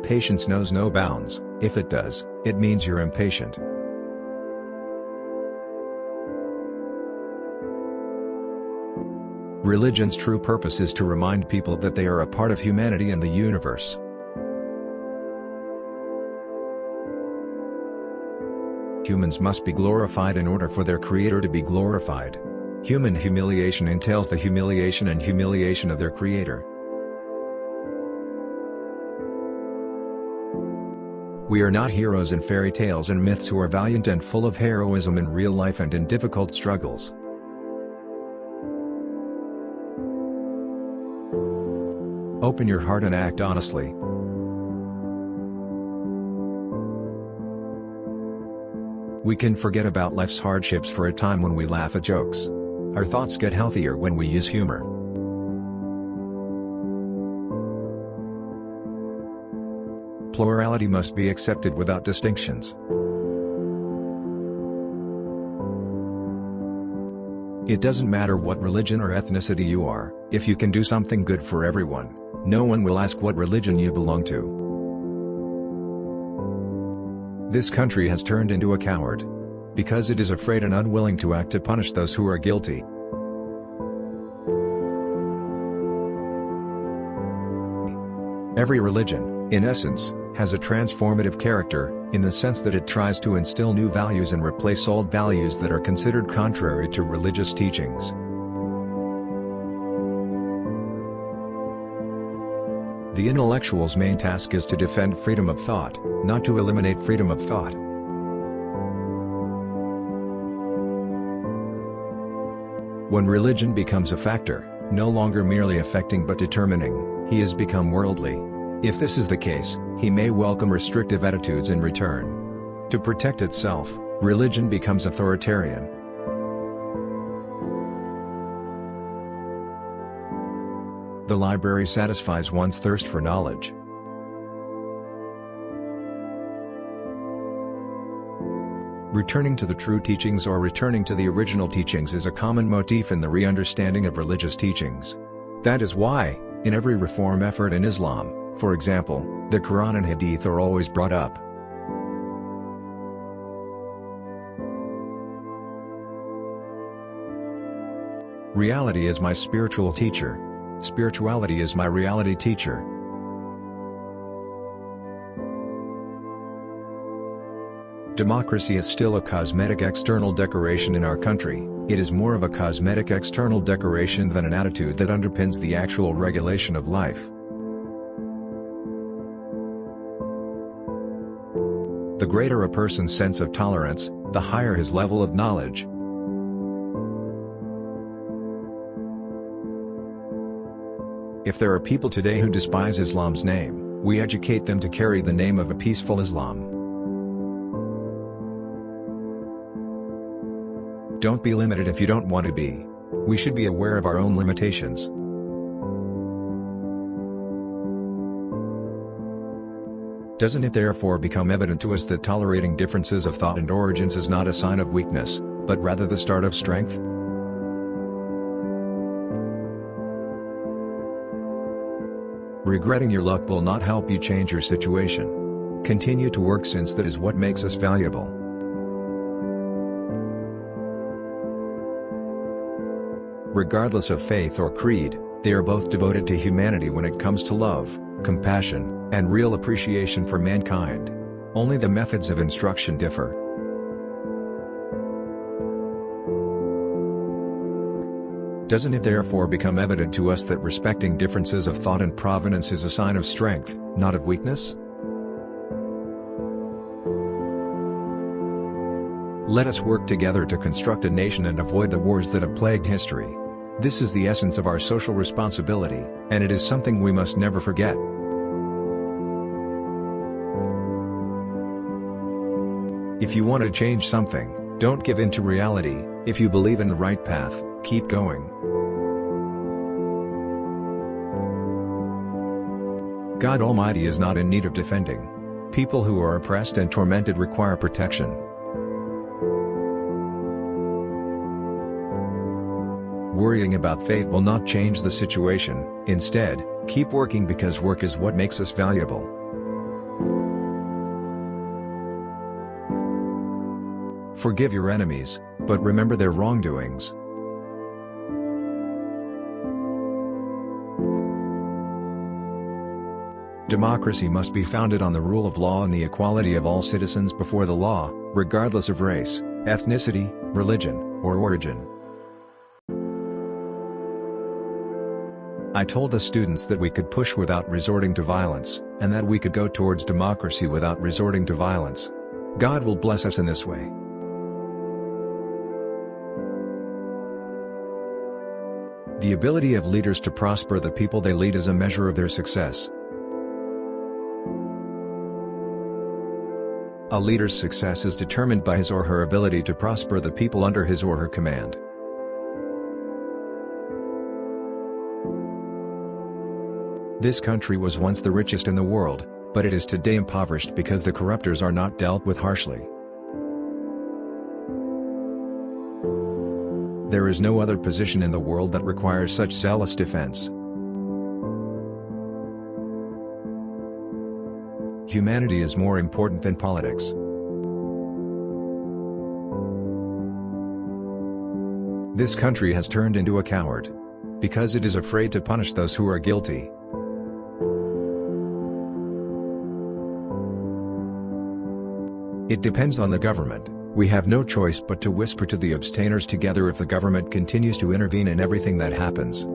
Patience knows no bounds. If it does, it means you're impatient. Religion's true purpose is to remind people that they are a part of humanity and the universe. Humans must be glorified in order for their Creator to be glorified. Human humiliation entails the humiliation and humiliation of their Creator. We are not heroes in fairy tales and myths who are valiant and full of heroism in real life and in difficult struggles. Open your heart and act honestly. We can forget about life's hardships for a time when we laugh at jokes. Our thoughts get healthier when we use humor. Plurality must be accepted without distinctions. It doesn't matter what religion or ethnicity you are, if you can do something good for everyone, no one will ask what religion you belong to. This country has turned into a coward. Because it is afraid and unwilling to act to punish those who are guilty. Every religion, in essence, has a transformative character, in the sense that it tries to instill new values and replace old values that are considered contrary to religious teachings. The intellectual's main task is to defend freedom of thought, not to eliminate freedom of thought. When religion becomes a factor, no longer merely affecting but determining, he has become worldly. If this is the case, he may welcome restrictive attitudes in return. To protect itself, religion becomes authoritarian. The library satisfies one's thirst for knowledge. Returning to the true teachings or returning to the original teachings is a common motif in the re-understanding of religious teachings. That is why, in every reform effort in Islam, for example, the Quran and Hadith are always brought up. Reality is my spiritual teacher. Spirituality is my reality teacher. Democracy is still a cosmetic external decoration in our country. It is more of a cosmetic external decoration than an attitude that underpins the actual regulation of life. The greater a person's sense of tolerance, the higher his level of knowledge. If there are people today who despise Islam's name, we educate them to carry the name of a peaceful Islam. Don't be limited if you don't want to be. We should be aware of our own limitations. Doesn't it therefore become evident to us that tolerating differences of thought and origins is not a sign of weakness, but rather the start of strength? Regretting your luck will not help you change your situation. Continue to work, since that is what makes us valuable. Regardless of faith or creed, they are both devoted to humanity when it comes to love, compassion, and real appreciation for mankind. Only the methods of instruction differ. Doesn't it therefore become evident to us that respecting differences of thought and provenance is a sign of strength, not of weakness? Let us work together to construct a nation and avoid the wars that have plagued history. This is the essence of our social responsibility, and it is something we must never forget. If you want to change something, don't give in to reality. If you believe in the right path, keep going. God Almighty is not in need of defending. People who are oppressed and tormented require protection. Worrying about fate will not change the situation. Instead, keep working, because work is what makes us valuable. Forgive your enemies, but remember their wrongdoings. Democracy must be founded on the rule of law and the equality of all citizens before the law, regardless of race, ethnicity, religion, or origin. I told the students that we could push without resorting to violence, and that we could go towards democracy without resorting to violence. God will bless us in this way. The ability of leaders to prosper the people they lead is a measure of their success. A leader's success is determined by his or her ability to prosper the people under his or her command. This country was once the richest in the world, but it is today impoverished because the corruptors are not dealt with harshly. There is no other position in the world that requires such zealous defense. Humanity is more important than politics. This country has turned into a coward because it is afraid to punish those who are guilty. It depends on the government. We have no choice but to whisper to the abstainers together if the government continues to intervene in everything that happens.